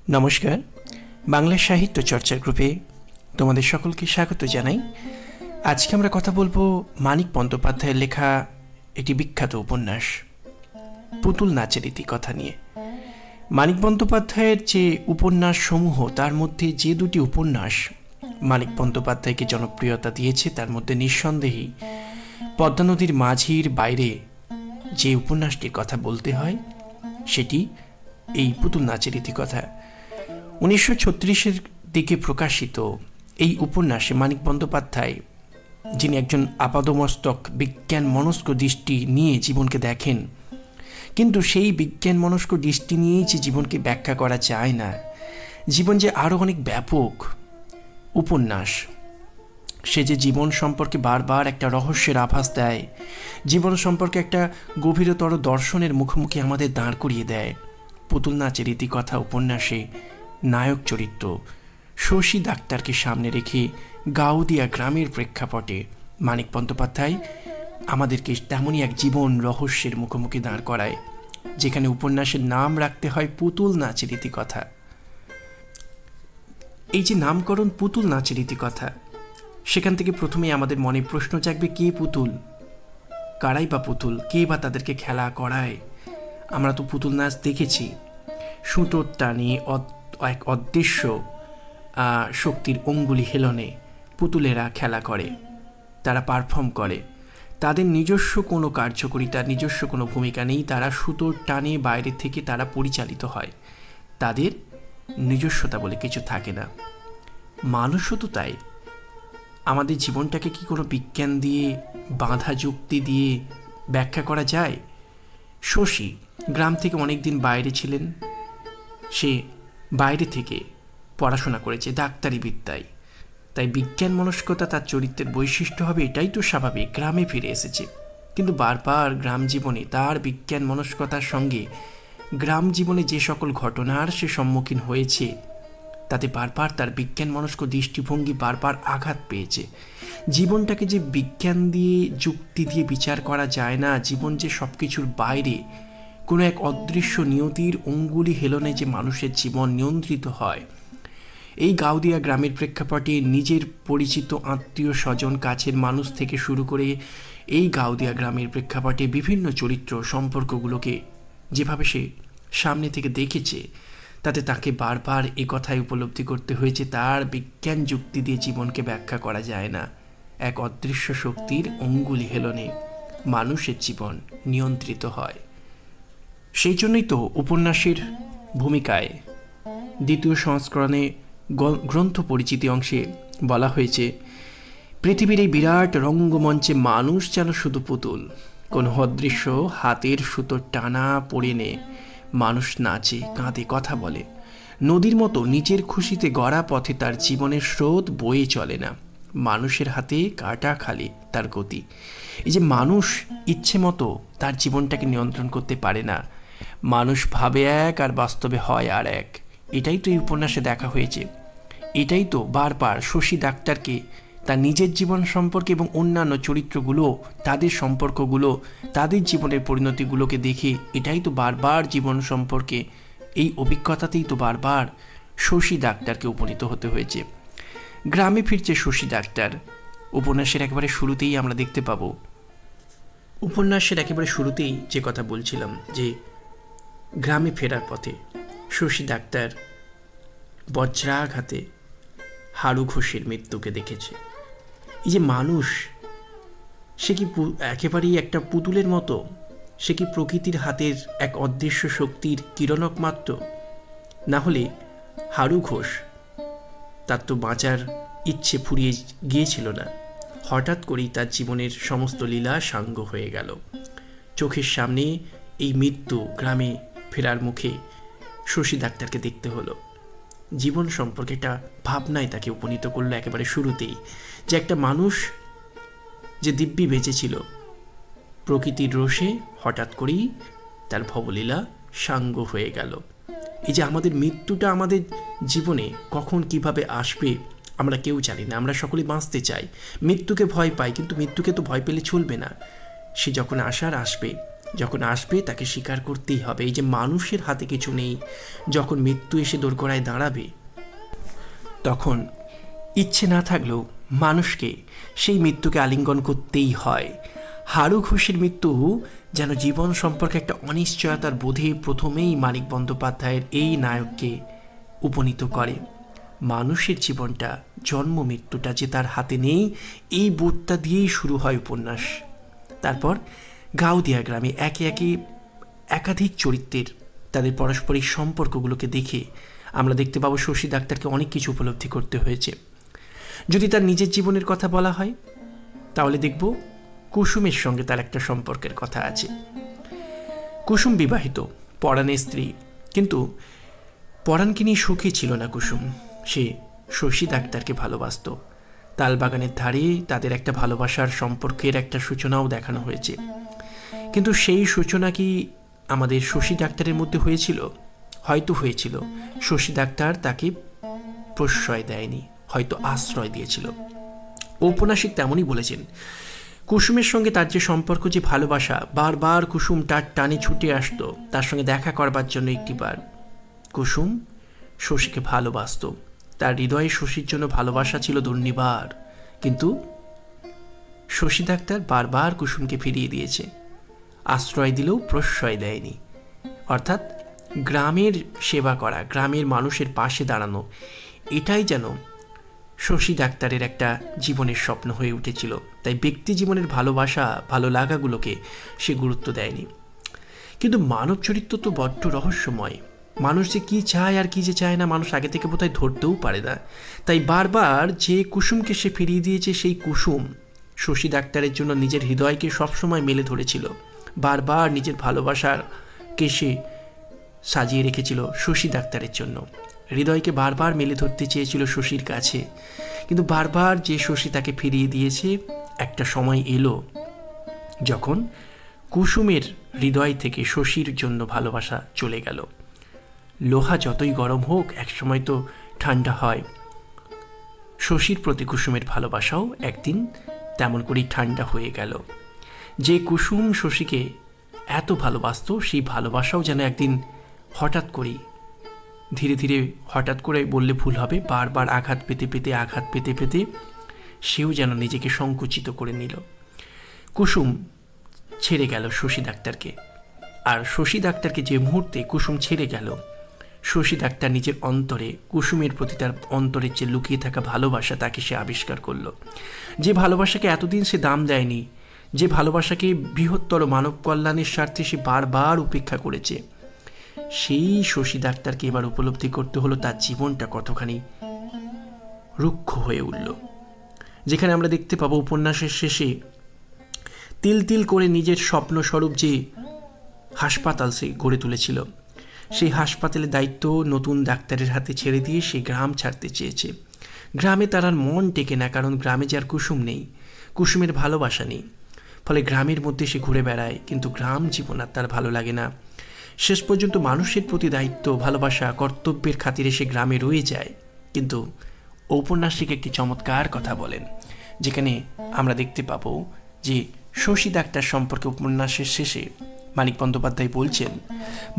নমস্কার, বাংলা সাহিত্য চর্চার গ্রুপে তোমাদের সকলকে স্বাগত জানাই। আজকে আমরা কথা বলবো মানিক বন্দ্যোপাধ্যায়ের লেখা একটি বিখ্যাত উপন্যাস পুতুল নাচের ইতিকথা নিয়ে। মানিক বন্দ্যোপাধ্যায়ের যে উপন্যাস সমূহ, তার মধ্যে যে দুটি উপন্যাস মানিক বন্দ্যোপাধ্যায়কে জনপ্রিয়তা দিয়েছে, তার মধ্যে নিঃসন্দেহেই পদ্মা নদীর মাঝির বাইরে যে উপন্যাসটির কথা বলতে হয় সেটি এই পুতুল নাচের ইতিকথা। 1936-এর দিকে প্রকাশিত এই উপন্যাসে মানিক বন্দ্যোপাধ্যায়, যিনি একজন আপাদমস্তক বিজ্ঞান মনস্ক দৃষ্টি নিয়ে জীবনকে দেখেন, কিন্তু সেই বিজ্ঞান মনস্ক দৃষ্টি নিয়েই যে জীবনকে ব্যাখ্যা করা যায় না, জীবন যে আরও অনেক ব্যাপক উপন্যাস, সে যে জীবন সম্পর্কে বারবার একটা রহস্যের আভাস দেয়, জীবন সম্পর্কে একটা গভীরতর দর্শনের মুখোমুখি আমাদের দাঁড় করিয়ে দেয়। পুতুল নাচের ইতিকথা উপন্যাসে নায়ক চরিত্র শশী ডাক্তারকে সামনে রেখে গাউদিয়া গ্রামের প্রেক্ষাপটে মানিক বন্দ্যোপাধ্যায় আমাদেরকে তেমনই এক জীবন রহস্যের মুখোমুখি দাঁড় করায়, যেখানে উপন্যাসের নাম রাখতে হয় পুতুল নাচের ইতিকথা। এই যে নামকরণ পুতুল নাচের ইতিকথা, সেখান থেকে প্রথমেই আমাদের মনে প্রশ্ন জাগবে, কে পুতুল, কারাই বা পুতুল, কে বা তাদেরকে খেলা করায়? আমরা তো পুতুল নাচ দেখেছি, সুতোর টানে এক অদৃশ্য শক্তির অঙ্গুলি হেলনে পুতুলেরা খেলা করে, তারা পারফর্ম করে, তাদের নিজস্ব কোনো কার্যকরিতা, নিজস্ব কোনো ভূমিকা নেই, তারা সুতোর টানে বাইরে থেকে তারা পরিচালিত হয়, তাদের নিজস্বতা বলে কিছু থাকে না। মানুষও তো তাই। আমাদের জীবনটাকে কি কোনো বিজ্ঞান দিয়ে, বাঁধা যুক্তি দিয়ে ব্যাখ্যা করা যায়? শশী গ্রাম থেকে অনেক দিন বাইরে ছিলেন, সে বাইরে থেকে পড়াশোনা করেছে ডাক্তারি বিদ্যায়, তাই বিজ্ঞান মনস্কতা তার চরিত্রের বৈশিষ্ট্য হবে, এটাই তো স্বাভাবিক। গ্রামে ফিরে এসেছে, কিন্তু বারবার গ্রাম জীবনে তার বিজ্ঞান মনস্কতার সঙ্গে গ্রাম জীবনে যে সকল ঘটনার সে সম্মুখীন হয়েছে, তাতে বারবার তার বিজ্ঞান মনস্ক দৃষ্টিভঙ্গি বারবার আঘাত পেয়েছে। জীবনটাকে যে বিজ্ঞান দিয়ে, যুক্তি দিয়ে বিচার করা যায় না, জীবন যে সব কিছুর বাইরে, কোনো এক অদৃশ্য নিয়তির অঙ্গুলি হেলনে যে মানুষের জীবন নিয়ন্ত্রিত হয়। এই গাউদিয়া গ্রামের প্রেক্ষাপটে নিজের পরিচিত আত্মীয় স্বজন, কাছের মানুষ থেকে শুরু করে এই গাউদিয়া গ্রামের প্রেক্ষাপটে বিভিন্ন চরিত্র সম্পর্কগুলোকে যেভাবে সে সামনে থেকে দেখেছে, তাতে তাকে বারবার এ কথাই উপলব্ধি করতে হয়েছে, তার বিজ্ঞান যুক্তি দিয়ে জীবনকে ব্যাখ্যা করা যায় না। এক অদৃশ্য শক্তির অঙ্গুলি হেলনে মানুষের জীবন নিয়ন্ত্রিত হয়। সেই জন্যই তো উপন্যাসের ভূমিকায় দ্বিতীয় সংস্করণে গ্রন্থ পরিচিতি অংশে বলা হয়েছে, পৃথিবীর এই বিরাট রঙ্গমঞ্চে মানুষ যেন শুধু পুতুল, কোন অদৃশ্য হাতের সুতো টানা পড়ে নে মানুষ নাচে, কাঁদে, কথা বলে। নদীর মতো নিজের খুশিতে গড়া পথে তার জীবনের স্রোত বয়ে চলে না, মানুষের হাতে কাটা খালি তার গতি। এই যে মানুষ ইচ্ছে মতো তার জীবনটাকে নিয়ন্ত্রণ করতে পারে না, মানুষ ভাবে এক আর বাস্তবে হয় আর এক, এটাই তো এই উপন্যাসে দেখা হয়েছে। এটাই তো বারবার শশী ডাক্তারকে তার নিজের জীবন সম্পর্কে এবং অন্যান্য চরিত্রগুলো, তাদের সম্পর্কগুলো, তাদের জীবনের পরিণতিগুলোকে দেখে এটাই তো বারবার জীবন সম্পর্কে, এই অভিজ্ঞতাতেই তো বারবার শশী ডাক্তারকে উপনীত হতে হয়েছে। গ্রামে ফিরছে শশী ডাক্তার, উপন্যাসের একেবারে শুরুতেই আমরা দেখতে পাবো। উপন্যাসের একেবারে শুরুতেই যে কথা বলছিলাম, যে গ্রামে ফেরার পথে শশী ডাক্তার বজ্রাঘাতে হারু ঘোষের মৃত্যুকে দেখেছে। এই যে মানুষ, সে কি একেবারেই একটা পুতুলের মতো? সে কি প্রকৃতির হাতের এক অদৃশ্য শক্তির কিরণক মাত্র? না হলে হারু ঘোষ, তার তো বাঁচার ইচ্ছে ফুরিয়ে গিয়েছিল না, হঠাৎ করেই তার জীবনের সমস্ত লীলা সাঙ্গ হয়ে গেল। চোখের সামনে এই মৃত্যু, গ্রামে ফেরার মুখে শশী ডাক্তারকে দেখতে হলো। জীবন সম্পর্কে একটা ভাবনায় তাকে উপনীত করলো একেবারে শুরুতেই, যে একটা মানুষ যে দিব্যি বেঁচেছিল, প্রকৃতির রোষে হঠাৎ করেই তার ভবলীলা সাঙ্গ হয়ে গেল। এই যে আমাদের মৃত্যুটা আমাদের জীবনে কখন কিভাবে আসবে আমরা কেউ জানি না, আমরা সকলে বাঁচতে চাই, মৃত্যুকে ভয় পাই, কিন্তু মৃত্যুকে তো ভয় পেলে চলবে না, সে যখন আসার আসবে, যখন আসবে তাকে স্বীকার করতেই হবে। এই যে মানুষের হাতে কিছু নেই, যখন মৃত্যু এসে দোরগোড়ায় দাঁড়াবে, তখন ইচ্ছে না থাকলেও মানুষকে সেই মৃত্যুকে আলিঙ্গন করতেই হয়। হারু ঘোষের মৃত্যু যেন জীবন সম্পর্কে একটা অনিশ্চয়তার বোধে প্রথমেই মানিক বন্দ্যোপাধ্যায়ের এই নায়ককে উপনীত করে। মানুষের জীবনটা, জন্ম মৃত্যুটা যে তার হাতে নেই, এই বোধটা দিয়েই শুরু হয় উপন্যাস। তারপর গাউদিয়া গ্রামে একে একে একাধিক চরিত্রের তাদের পারস্পরিক সম্পর্কগুলোকে দেখে আমরা দেখতে পাবো শশী ডাক্তারকে অনেক কিছু উপলব্ধি করতে হয়েছে। যদি তার নিজের জীবনের কথা বলা হয় তাহলে দেখব কুসুমের সঙ্গে তার একটা সম্পর্কের কথা আছে। কুসুম বিবাহিত, পরাণের স্ত্রী, কিন্তু পরাণকে নিয়ে সুখী ছিল না কুসুম। সে শশী ডাক্তারকে ভালোবাসত। তালবাগানের ধারে তাদের একটা ভালোবাসার সম্পর্কের একটা সূচনাও দেখানো হয়েছে, কিন্তু সেই সূচনা কি আমাদের শশী ডাক্তারের মধ্যে হয়েছিল? হয়তো হয়েছিল। শশী ডাক্তার তাকে প্রশ্রয় দেয়নি, হয়তো আশ্রয় দিয়েছিল। ঔপন্যাসিক তেমনই বলেছেন, কুসুমের সঙ্গে তার যে সম্পর্ক, যে ভালোবাসা, বারবার কুসুম তার টানে ছুটে আসতো তার সঙ্গে দেখা করবার জন্য একটিবার। কুসুম শশীকে ভালোবাসত, তার হৃদয়ে শশীর জন্য ভালোবাসা ছিল দুর্নিবার, কিন্তু শশী ডাক্তার বারবার কুসুমকে ফিরিয়ে দিয়েছে, আশ্রয় দিলেও প্রশ্রয় দেয়নি। অর্থাৎ গ্রামের সেবা করা, গ্রামের মানুষের পাশে দাঁড়ানো, এটাই যেন শশী ডাক্তারের একটা জীবনের স্বপ্ন হয়ে উঠেছিল। তাই ব্যক্তি জীবনের ভালোবাসা, ভালো লাগাগুলোকে সে গুরুত্ব দেয়নি। কিন্তু মানব চরিত্র তো বড্ড রহস্যময়। মানুষ যে কী চায় আর কী যে চায় না মানুষ আগে থেকে বোধহয় ধরতেও পারে না। তাই বারবার যে কুসুমকে সে ফিরিয়ে দিয়েছে, সেই কুসুম শশী ডাক্তারের জন্য নিজের হৃদয়কে সবসময় মেলে ধরেছিল। বারবার নিজের ভালোবাসাকে সে সাজিয়ে রেখেছিল শশী ডাক্তারের জন্য। হৃদয়কে বারবার মেলে ধরতে চেয়েছিল শশীর কাছে, কিন্তু বারবার যে শশী তাকে ফিরিয়ে দিয়েছে। একটা সময় এলো যখন কুসুমের হৃদয় থেকে শশীর জন্য ভালোবাসা চলে গেল। লোহা যতই গরম হোক একসময় তো ঠান্ডা হয়। শশীর প্রতি কুসুমের ভালোবাসাও একদিন তেমন করেই ঠান্ডা হয়ে গেল। যে কুসুম শশীকে এত ভালোবাসত, সেই ভালোবাসাও যেন একদিন হঠাৎ করেই, ধীরে ধীরে, হঠাৎ করে বললে ভুল হবে, বারবার আঘাত পেতে পেতে সেও যেন নিজেকে সংকুচিত করে নিল। কুসুম ছেড়ে গেল শশী ডাক্তারকে। আর শশী ডাক্তারকে যে মুহূর্তে কুসুম ছেড়ে গেল, শশী ডাক্তার নিজের অন্তরে কুসুমের প্রতি তার অন্তরের যে লুকিয়ে থাকা ভালোবাসা, তাকে সে আবিষ্কার করল। যে ভালোবাসাকে এতদিন সে দাম দেয়নি, যে ভালোবাসাকে বৃহত্তর মানব কল্যাণের স্বার্থে সে বারবার উপেক্ষা করেছে, সেই শশী ডাক্তারকে এবার উপলব্ধি করতে হলো তার জীবনটা কতখানি রুক্ষ হয়ে উঠল। যেখানে আমরা দেখতে পাবো উপন্যাসের শেষে তিল তিল করে নিজের স্বপ্নস্বরূপ যে হাসপাতাল সে গড়ে তুলেছিল, সেই হাসপাতালের দায়িত্ব নতুন ডাক্তারের হাতে ছেড়ে দিয়ে সে গ্রাম ছাড়তে চেয়েছে। গ্রামে তার আর মন টেকে না, কারণ গ্রামে যে আর কুসুম নেই, কুসুমের ভালোবাসা নেই। ফলে গ্রামের মধ্যে সে ঘুরে বেড়ায়, কিন্তু গ্রাম জীবন আর তার ভালো লাগে না। শেষ পর্যন্ত মানুষের প্রতি দায়িত্ব, ভালোবাসা, কর্তব্যের খাতিরে সে গ্রামে রয়ে যায়। কিন্তু ঔপন্যাসিক একটি চমৎকার কথা বলেন, যেখানে আমরা দেখতে পাবো যে শশী ডাক্তার সম্পর্কে উপন্যাসের শেষে মানিক বন্দ্যোপাধ্যায় বলছেন,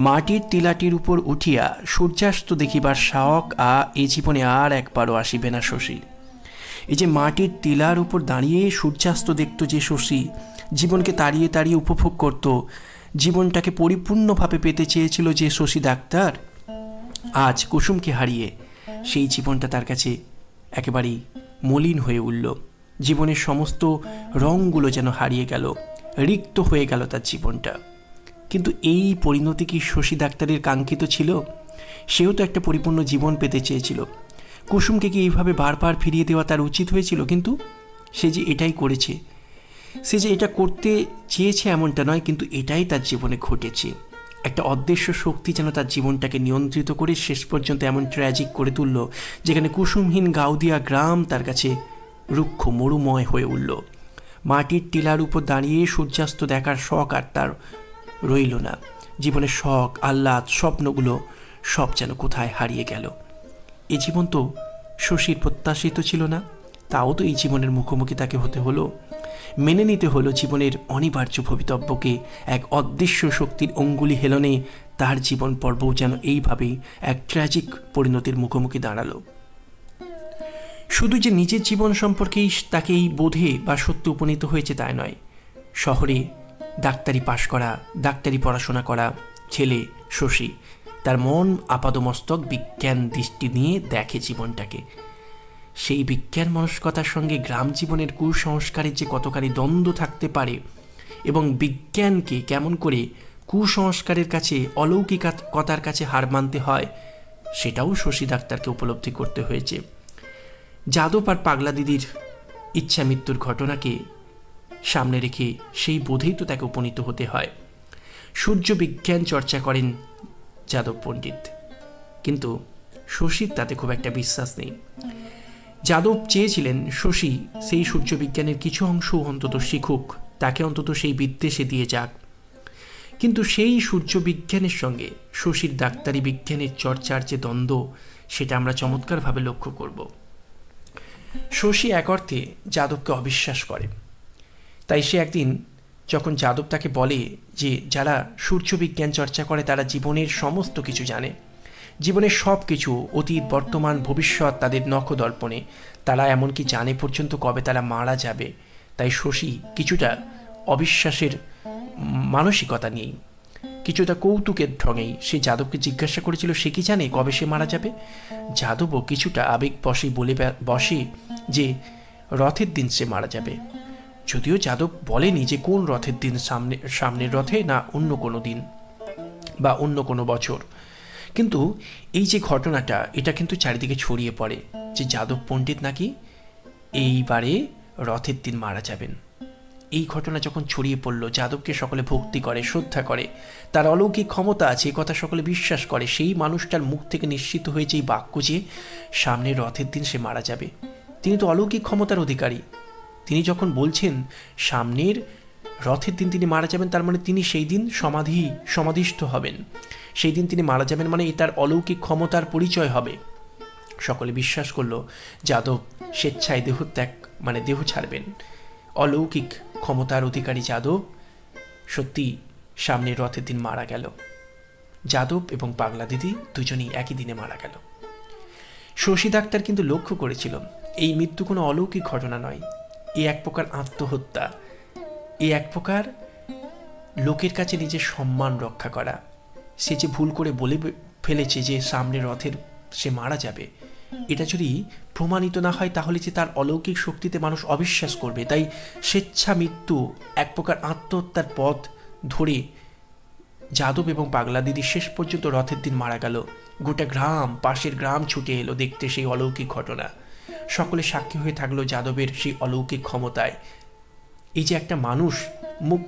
মাটির টিলাটির উপর উঠিয়া সূর্যাস্ত দেখিবার শখ এ জীবনে আর একবারও আসিবে না শশীর। এই যে মাটির টিলার উপর দাঁড়িয়ে সূর্যাস্ত দেখত যে শশী, জীবনকে তাড়িয়ে তাড়িয়ে উপভোগ করত, জীবনটাকে পরিপূর্ণভাবে পেতে চেয়েছিল যে শশী ডাক্তার, আজ কুসুমকে হারিয়ে সেই জীবনটা তার কাছে একেবারেই মলিন হয়ে উঠল। জীবনের সমস্ত রঙগুলো যেন হারিয়ে গেল, রিক্ত হয়ে গেল তার জীবনটা। কিন্তু এই পরিণতি কি শশী ডাক্তারের কাঙ্ক্ষিত ছিল? সেও তো একটা পরিপূর্ণ জীবন পেতে চেয়েছিল। কুসুমকে কি এইভাবে বারবার ফিরিয়ে দেওয়া তার উচিত হয়েছিল? কিন্তু সে যে এটাই করেছে, সে যে এটা করতে চেয়েছে এমনটা নয়, কিন্তু এটাই তার জীবনে ঘটেছে। একটা অদৃশ্য শক্তি যেন তার জীবনটাকে নিয়ন্ত্রিত করে শেষ পর্যন্ত এমন ট্র্যাজিক করে তুলল, যেখানে কুসুমহীন গাউদিয়া গ্রাম তার কাছে রুক্ষ মরুময় হয়ে উঠল। মাটির টিলার উপর দাঁড়িয়ে সূর্যাস্ত দেখার শখ আর তার রইল না। জীবনের শখ, আহ্লাদ, স্বপ্নগুলো সব যেন কোথায় হারিয়ে গেল। এই জীবন তো শশীর প্রত্যাশিত ছিল না, তাও তো এই জীবনের মুখোমুখি তাকে হতে হলো। মেনে নিতে হলো জীবনের অনিবার্য ভবিতব্যকে। এক অদৃশ্য শক্তির অঙ্গুলি হেলনে তার জীবন পর্বও যেন এইভাবেই এক ট্র্যাজিক পরিণতির মুখোমুখি দাঁড়ালো। শুধু যে নিজের জীবন সম্পর্কেই তাকে এই বোধে বা সত্যে উপনীত হয়েছে তাই নয়, শহরে ডাক্তারি পাশ করা, ডাক্তারি পড়াশোনা করা ছেলে শশী, তার মন আপাদমস্তক বিজ্ঞান দৃষ্টি নিয়ে দেখে জীবনটাকে। সেই বিজ্ঞান মনস্কতার সঙ্গে গ্রাম জীবনের কুসংস্কারের যে কতখানি দ্বন্দ্ব থাকতে পারে এবং বিজ্ঞানকে কেমন করে কুসংস্কারের কাছে, অলৌকিকতার কাছে হার মানতে হয়, সেটাও শশী ডাক্তারকে উপলব্ধি করতে হয়েছে। যাদব আর পাগলা দিদির ইচ্ছা মৃত্যুর ঘটনাকে সামনে রেখে সেই বোধেই তো তাকে উপনীত হতে হয়। সূর্য বিজ্ঞান চর্চা করেন যাদব পণ্ডিত, কিন্তু শশীর তাতে খুব একটা বিশ্বাস নেই। যাদব চেয়েছিলেন শশী সেই সূর্য বিজ্ঞানের কিছু অংশ অন্তত শিখুক, তাকে অন্তত সেই বিদ্বেষে দিয়ে যাক। কিন্তু সেই সূর্য বিজ্ঞানের সঙ্গে শশীর ডাক্তারি বিজ্ঞানের চর্চার যে দ্বন্দ্ব, সেটা আমরা চমৎকারভাবে লক্ষ্য করব। শশী এক অর্থে যাদবকে অবিশ্বাস করে। তাই সে একদিন যখন যাদব তাকে বলে যে যারা সূর্য বিজ্ঞান চর্চা করে তারা জীবনের সমস্ত কিছু জানে, জীবনের সব কিছু, অতীত, বর্তমান, ভবিষ্যৎ তাদের নখদর্পণে, তারা এমনকি জানে পর্যন্ত কবে তারা মারা যাবে। তাই শশী কিছুটা অবিশ্বাসের মানসিকতা নিয়েই, কিছুটা কৌতুকের ঢঙেই সে যাদবকে জিজ্ঞাসা করেছিল সে কি জানে কবে সে মারা যাবে। যাদবও কিছুটা আবেগ বশে বলে বসে যে রথের দিন সে মারা যাবে। যদিও যাদব বলেনি যে কোন রথের দিন, সামনের রথে না অন্য কোনো দিন বা অন্য কোনো বছর, কিন্তু এই যে ঘটনাটা, এটা কিন্তু চারিদিকে ছড়িয়ে পড়ে যে যাদব পণ্ডিত নাকি এইবারে রথের দিন মারা যাবেন। এই ঘটনা যখন ছড়িয়ে পড়ল, যাদবকে সকলে ভক্তি করে, শ্রদ্ধা করে, তার অলৌকিক ক্ষমতা আছে এ কথা সকলে বিশ্বাস করে। সেই মানুষটার মুখ থেকে নিশ্চিত হয়েছে এই বাক্য যে সামনের রথের দিন সে মারা যাবে। তিনি তো অলৌকিক ক্ষমতার অধিকারী। তিনি যখন বলছেন সামনের রথের দিন তিনি মারা যাবেন, তার মানে তিনি সেই দিন সমাধিস্থ হবেন, সেই দিন তিনি মারা যাবেন, মানে তার অলৌকিক ক্ষমতার পরিচয় হবে। সকলে বিশ্বাস করল যাদব স্বেচ্ছায় দেহ ছাড়বেন। অলৌকিক ক্ষমতার অধিকারী যাদব সত্যি সামনের রথের দিন মারা গেল। যাদব এবং পাগলা দিদি দুজনেই একই দিনে মারা গেল। শশী ডাক্তার কিন্তু লক্ষ্য করেছিল এই মৃত্যু কোনো অলৌকিক ঘটনা নয়, এ এক প্রকার আত্মহত্যা, এ এক প্রকার লোকের কাছে নিজের সম্মান রক্ষা করা। সে যে ভুল করে বলে ফেলেছে যে সামনের রথের সে মারা যাবে, এটা যদি প্রমাণিত না হয় তাহলে যে তার অলৌকিক শক্তিতে মানুষ অবিশ্বাস করবে। তাই স্বেচ্ছা মৃত্যু, এক প্রকার আত্মহত্যার পথ ধরে যাদব এবং পাগলা দিদি শেষ পর্যন্ত রথের দিন মারা গেল। গোটা গ্রাম, পাশের গ্রাম ছুটে এলো দেখতে সেই অলৌকিক ঘটনা। সকলে সাক্ষী হয়ে থাকলো যাদবের সেই অলৌকিক ক্ষমতায়। এই যে একটা মানুষ মুখ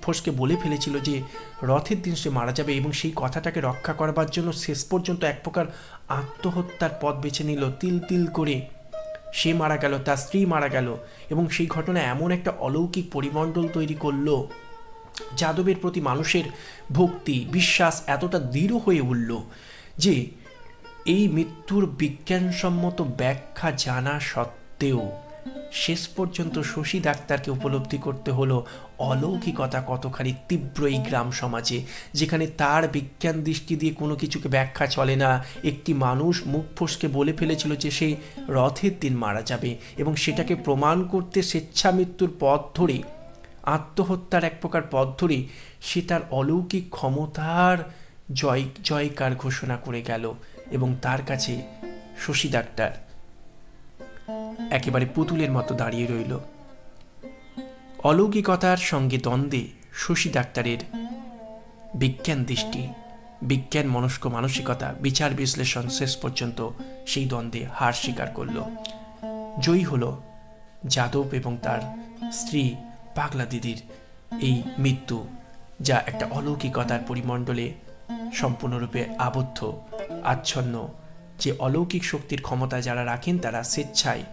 ফসকে বলে ফেলেছিল যে রথের দিন সে মারা যাবে এবং সেই কথাটাকে রক্ষা করবার জন্য শেষ পর্যন্ত এক প্রকার আত্মহত্যার পথ বেছে নিল, তিল তিল করে সে মারা গেল, তার স্ত্রী মারা গেল, এবং সেই ঘটনা এমন একটা অলৌকিক পরিমণ্ডল তৈরি করলো, যাদবের প্রতি মানুষের ভক্তি, বিশ্বাস এতটা দৃঢ় হয়ে উঠল যে এই মৃত্যুর বিজ্ঞানসম্মত ব্যাখ্যা জানা সত্ত্বেও শেষ পর্যন্ত শশী ডাক্তারকে উপলব্ধি করতে হলো অলৌকিকতা কতখানি তীব্র এই গ্রাম সমাজে, যেখানে তার বিজ্ঞান দৃষ্টি দিয়ে কোনো কিছুকে ব্যাখ্যা চলে না। একটি মানুষ মুখ ফসকে বলে ফেলেছিল যে সে রথের দিন মারা যাবে, এবং সেটাকে প্রমাণ করতে স্বেচ্ছা মৃত্যুর পথ ধরে, আত্মহত্যার এক প্রকার পথ ধরে সে তার অলৌকিক ক্ষমতার জয়কার ঘোষণা করে গেল, এবং তার কাছে শশী ডাক্তার একেবারে পুতুলের মতো দাঁড়িয়ে রইল। অলৌকিকতার সঙ্গে দ্বন্দ্বে শশী ডাক্তারের বিজ্ঞান দৃষ্টি, বিজ্ঞান মনস্ক মানসিকতা, বিচার বিশ্লেষণ শেষ পর্যন্ত সেই দ্বন্দ্বে হার স্বীকার করল। জয়ী হল যাদব এবং তার স্ত্রী পাগলা দিদির এই মৃত্যু, যা একটা অলৌকিকতার পরিমণ্ডলে সম্পূর্ণরূপে আবদ্ধ, আচ্ছন্ন। যে অলৌকিক শক্তির ক্ষমতা যারা রাখেন তারা স্বেচ্ছায়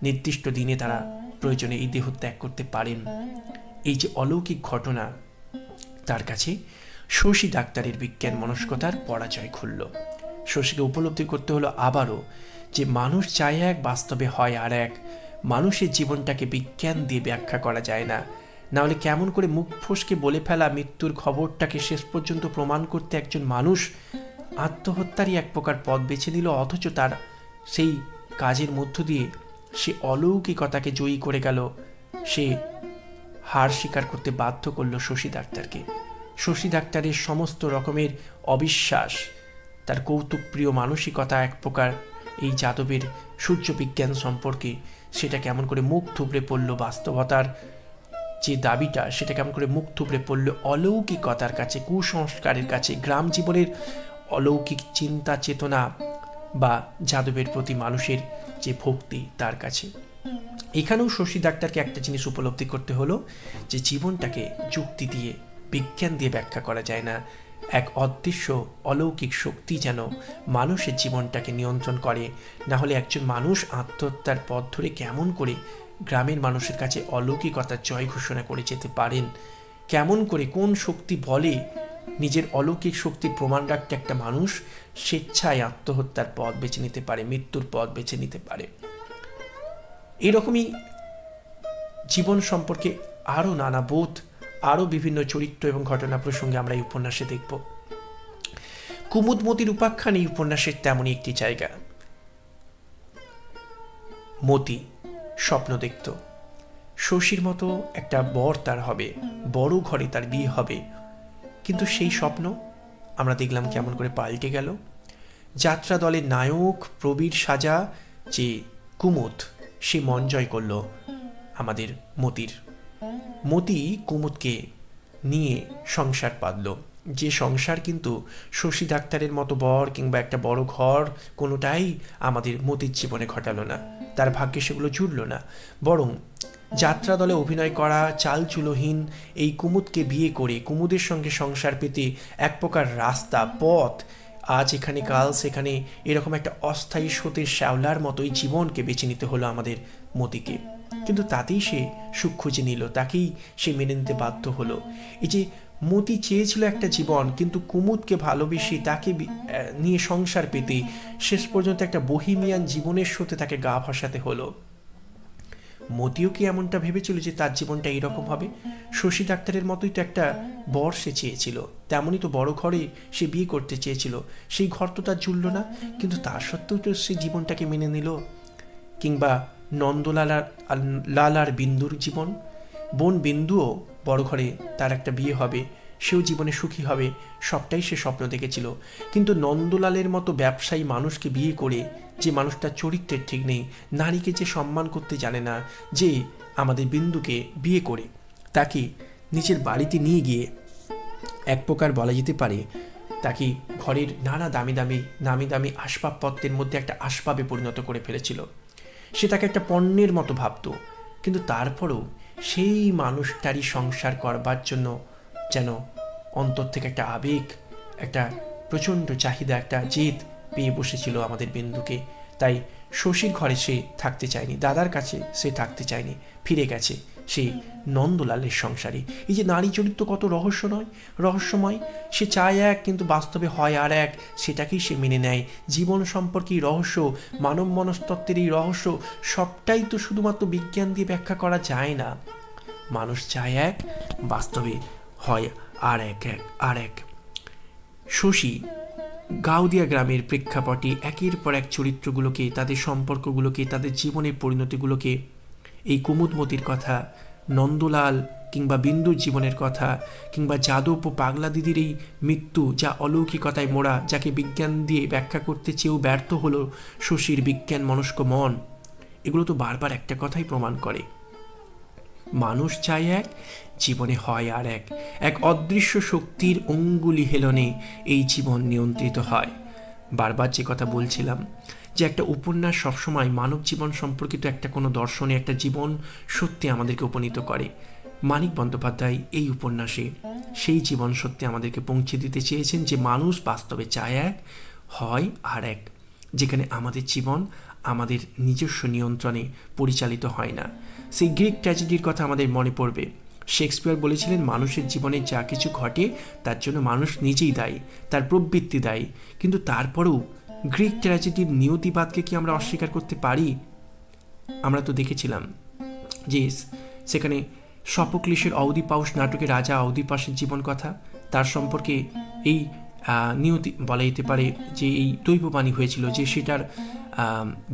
নির্দিষ্ট দিনে তারা প্রয়োজনে এই দেহ ত্যাগ করতে পারেন। এই যে অলৌকিক ঘটনা, তার কাছে শশী ডাক্তারের বিজ্ঞান মনস্কতার পরাজয় ঘটল। শশীকে উপলব্ধি করতে হলো আবারও যে মানুষ চায় এক, বাস্তবে হয় আর এক। মানুষের জীবনটাকে বিজ্ঞান দিয়ে ব্যাখ্যা করা যায় না। নাহলে কেমন করে মুখ ফসকে বলে ফেলা মৃত্যুর খবরটাকে শেষ পর্যন্ত প্রমাণ করতে একজন মানুষ আত্মহত্যারই এক প্রকার পথ বেছে নিল, অথচ তার সেই কাজের মধ্য দিয়ে সে অলৌকিকতাকে জয়ী করে গেল। সে হার স্বীকার করতে বাধ্য করলো শশী ডাক্তারকে। শশী ডাক্তারের সমস্ত রকমের অবিশ্বাস, তার কৌতুকপ্রিয় মানসিকতা এক প্রকার এই যাদবের সূর্যবিজ্ঞান সম্পর্কে, সেটা কেমন করে মুখ থুবড়ে পড়ল বাস্তবতার যে দাবিটা, সেটা কেমন করে মুখ থুবড়ে পড়ল অলৌকিকতার কাছে, কুসংস্কারের কাছে, গ্রাম জীবনের অলৌকিক চিন্তা চেতনা বা যাদবের প্রতি মানুষের যে ভক্তি তার কাছে। এখানেও শশী ডাক্তারকে একটা জিনিস উপলব্ধি করতে হলো যে জীবনটাকে যুক্তি দিয়ে বিজ্ঞান দিয়ে ব্যাখ্যা করা যায় না। এক অদৃশ্য অলৌকিক শক্তি যেন মানুষের জীবনটাকে নিয়ন্ত্রণ করে, না হলে একজন মানুষ আত্মহত্যার পথ ধরে কেমন করে গ্রামের মানুষের কাছে অলৌকিকতার জয় ঘোষণা করে যেতে পারেন? কেমন করে, কোন শক্তি বলে নিজের অলৌকিক শক্তির প্রমাণ রাখতে একটা মানুষ স্বেচ্ছায় আত্মহত্যার পথ বেছে নিতে পারে, মৃত্যুর পথ বেছে নিতে পারে? এরকমই জীবন সম্পর্কে আরও নানা বোধ, আরও বিভিন্ন চরিত্র এবং ঘটনা প্রসঙ্গে আমরা এই উপন্যাসে দেখব। কুমুদমতির উপাখ্যান এই উপন্যাসের তেমনই একটি জায়গা। মতি স্বপ্ন দেখত শশীর মতো একটা বর তার হবে, বড় ঘরে তার বিয়ে হবে, কিন্তু সেই স্বপ্ন আমরা দেখলাম কেমন করে পাল্টে গেল। যাত্রা দলের নায়ক প্রবীর সাজা যে কুমুদ, সে মন জয় করল আমাদের মতির। মতি কুমুদকে নিয়ে সংসার পাতল, যে সংসার কিন্তু শশী ডাক্তারের মতো বর কিংবা একটা বড় ঘর কোনোটাই আমাদের মতির জীবনে ঘটালো না, তার ভাগ্যে সেগুলো জুড়ল না। বরং যাত্রা দলে অভিনয় করা চালচুলোহীন এই কুমুদকে বিয়ে করে কুমুদের সঙ্গে সংসার পেতে এক প্রকার রাস্তা, পথ, আজ এখানে কাল সেখানে, এরকম একটা অস্থায়ী স্রোতের শ্যাওলার মতোই জীবনকে বেছে নিতে হলো আমাদের মতিকে। কিন্তু তাতেই সে সুখ খুঁজে নিল, তাকেই সে মেনে নিতে বাধ্য হলো। এই যে মতি চেয়েছিল একটা জীবন, কিন্তু কুমুদকে ভালোবেসে তাকে নিয়ে সংসার পেতে শেষ পর্যন্ত একটা বহিমিয়ান জীবনের স্রোতে তাকে গা ভাসাতে হলো। মতিও কি এমনটা ভেবেছিল যে তার জীবনটা এইরকম হবে? শশী ডাক্তারের মতোই তো একটা বর সে চেয়েছিল, তেমনই তো বড় ঘরে সে বিয়ে করতে চেয়েছিল। সেই ঘর তো তার জুড়ল না, কিন্তু তার সত্ত্বেও তো সে জীবনটাকে মেনে নিল। কিংবা নন্দলাল আর বিন্দুর জীবন, বোন বিন্দুও বড় ঘরে তার একটা বিয়ে হবে, সেও জীবনে সুখী হবে, সবটাই সে স্বপ্ন দেখেছিল। কিন্তু নন্দলালের মতো ব্যবসায়ী মানুষকে বিয়ে করে, যে মানুষটার চরিত্রের ঠিক নেই, নারীকে যে সম্মান করতে জানে না, যে আমাদের বিন্দুকে বিয়ে করে তাকে নিজের বাড়িতে নিয়ে গিয়ে এক প্রকার বলা যেতে পারে তাকে ঘরের নানা দামি দামি আসবাবপত্রের মধ্যে একটা আসবাবে পরিণত করে ফেলেছিল। সে তাকে একটা পণ্যের মতো ভাবত, কিন্তু তারপরেও সেই মানুষটারই সংসার করবার জন্য যেন অন্তর থেকে একটা আবেগ, একটা প্রচণ্ড চাহিদা, একটা জেদ পেয়ে বসেছিল আমাদের বিন্দুকে। তাই শশীর ঘরে সে থাকতে চায়নি, দাদার কাছে সে থাকতে চায়নি, ফিরে গেছে সেই নন্দলালের সংসারে। এই যে নারী চরিত্র কত রহস্যময়, সে চায় এক কিন্তু বাস্তবে হয় আর এক, সেটাকেই সে মেনে নেয়। জীবন সম্পর্কে রহস্য, মানব মনস্তত্ত্বের এই রহস্য সবটাই তো শুধুমাত্র বিজ্ঞান দিয়ে ব্যাখ্যা করা যায় না। মানুষ চায় এক, বাস্তবে হয় আর এক। শশী গাউদিয়া গ্রামের প্রেক্ষাপটে একের পর এক চরিত্রগুলোকে, তাদের সম্পর্কগুলোকে, তাদের জীবনের পরিণতিগুলোকে, এই কুমুদমতির কথা, নন্দলাল কিংবা বিন্দুর জীবনের কথা, কিংবা যাদব ও পাগলা দিদির এই মৃত্যু, যা অলৌকিকতায় মোড়া, যাকে বিজ্ঞান দিয়ে ব্যাখ্যা করতে চেয়েও ব্যর্থ হলো শশীর বিজ্ঞান মনস্ক মন, এগুলো তো বারবার একটা কথাই প্রমাণ করে, মানুষ চায় এক, জীবনে হয় আর এক অদৃশ্য শক্তির অঙ্গুলি হেলনে এই জীবন নিয়ন্ত্রিত হয়। বারবার যে কথা বলছিলাম যে একটা উপন্যাস সবসময় মানব জীবন সম্পর্কিত একটা কোনো দর্শনে, একটা জীবন সত্যি আমাদেরকে উপনীত করে। মানিক বন্দ্যোপাধ্যায় এই উপন্যাসে সেই জীবন সত্যি আমাদেরকে পৌঁছে দিতে চেয়েছেন যে মানুষ বাস্তবে চায় এক, হয় আর এক, যেখানে আমাদের জীবন আমাদের নিজস্ব নিয়ন্ত্রণে পরিচালিত হয় না। সেই গ্রিক ট্র্যাজেডির কথা আমাদের মনে পড়বে। শেক্সপিয়ার বলেছিলেন মানুষের জীবনে যা কিছু ঘটে তার জন্য মানুষ নিজেই দায়ী, তার প্রবৃত্তি দায়ী। কিন্তু তারপরেও গ্রিক ট্র্যাজেডির নিয়তিবাদকে কি আমরা অস্বীকার করতে পারি? আমরা তো দেখেছিলাম যে সেখানে সফোক্লিসের অওদিপাউস নাটকে রাজা অওদিপাসের জীবন কথা, তার সম্পর্কে এই নিয়তি বলা যেতে পারে যে এই দৈববাণী হয়েছিল যে সে তার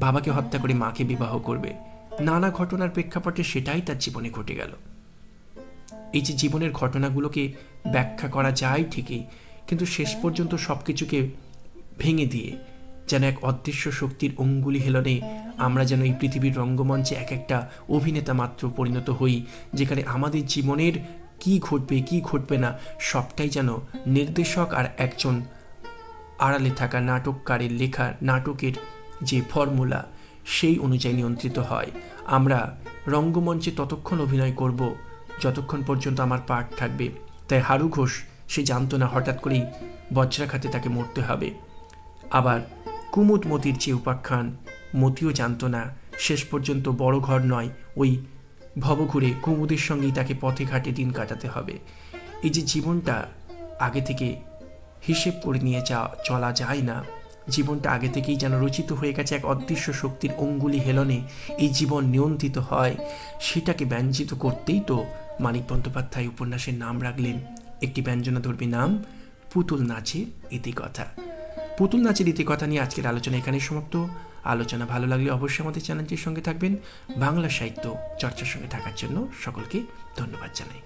বাবাকে হত্যা করে মাকে বিবাহ করবে। নানা ঘটনার প্রেক্ষাপটে সেটাই তার জীবনে ঘটে গেল। এই যে জীবনের ঘটনাগুলোকে ব্যাখ্যা করা যায় ঠিকই, কিন্তু শেষ পর্যন্ত সব কিছুকে ভেঙে দিয়ে যেন এক অদৃশ্য শক্তির অঙ্গুলি হেলনে আমরা যেন এই পৃথিবীর রঙ্গমঞ্চে এক একটা অভিনেতা মাত্র পরিণত হই, যেখানে আমাদের জীবনের কি ঘটবে কি ঘটবে না সবটাই যেন নির্দেশক আর একজন আড়ালে থাকা নাটককারের লেখা নাটকের যে ফর্মুলা সেই অনুযায়ী নিয়ন্ত্রিত হয়। আমরা রঙ্গমঞ্চে ততক্ষণ অভিনয় করব যতক্ষণ পর্যন্ত আমার পার্ট থাকবে। তাই হারু ঘোষ সে জানতো না হঠাৎ করেই বজ্রাঘাতে তাকে মরতে হবে। আবার কুমুদ মতির যে উপাখ্যান, মতিও জানতো না শেষ পর্যন্ত বড় ঘর নয় ওই ভবঘুরে কুমুদের সঙ্গেই তাকে পথে ঘাটে দিন কাটাতে হবে। এই যে জীবনটা আগে থেকে হিসেব করে নিয়ে চলা যায় না, জীবনটা আগে থেকেই যেন রচিত হয়ে গেছে এক অদৃশ্য শক্তির অঙ্গুলি হেলনে এই জীবন নিয়ন্ত্রিত হয়, সেটাকে ব্যঞ্জিত করতেই তো মানিক বন্দ্যোপাধ্যায় উপন্যাসের নাম রাখলেন একটি ব্যঞ্জনাধর্মী নাম, পুতুল নাচের ইতিকথা। পুতুল নাচের ইতিকথা নিয়ে আজকের আলোচনা এখানেই সমাপ্ত। আলোচনা ভালো লাগলে অবশ্যই আমাদের চ্যানেলটির সঙ্গে থাকবেন। বাংলা সাহিত্য চর্চার সঙ্গে থাকার জন্য সকলকে ধন্যবাদ জানাই।